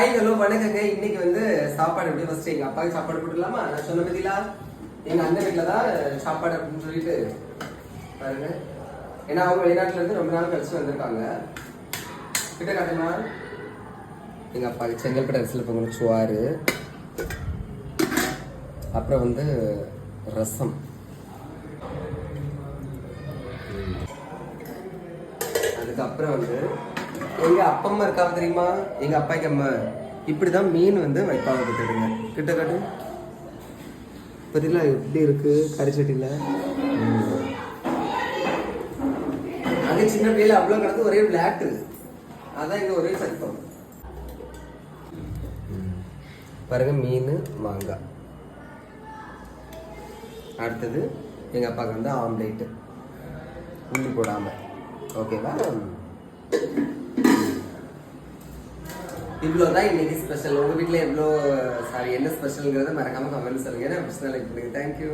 Hello வணக்கங்க. இன்னைக்கு வந்து சாப்பாடு எப்படி ஃபர்ஸ்ட் எங்க அப்பாவுக்கு சாப்பாடு போட்டுடலாமா? நான் சொன்ன பத்திலா எங்க அண்ணன் வீட்டுல தான் சாப்பாடு அப்படின்னு சொல்லிட்டு பாருங்க. ஏன்னா அவங்க வெளிநாட்டுல இருந்து ரொம்ப நாள் கழிச்சு வந்திருக்காங்க. கிட்ட காட்டுமா? எங்க அப்பாவுக்கு செங்கல்பட்டு அரிசியில் பொங்கல் சுவாறு, அப்புறம் வந்து ரசம், அதுக்கப்புறம் வந்து எங்க அப்பம்மா இருக்காங்க தெரியுமா? எங்க அப்பாய்க்கு அம்மா இப்படிதான் மீன் வந்து வைப்பாங்க. பார்த்துடுங்க, கிட்ட காட்டு. பார்த்தீங்களா எப்படி இருக்கு கறிச்சட்டியில? அதே சின்ன பிள்ளைல அவ்வளோ கிடந்து ஒரே பிளாக். அதான் இங்க ஒரே சத்தம் பாருங்க. மீன், மாங்காய். அடுத்தது எங்க அப்பாவுக்கு வந்து ஆம்லேட்டு, உள்ளி போடாம. ஓகேவா? இவ்வளோதான் இன்னைக்கு ஸ்பெஷல். உங்க வீட்டில் என்ன ஸ்பெஷலுங்கிறத மறக்காம கமெண்ட் சொல்லுங்க. நான் தேங்க்யூ.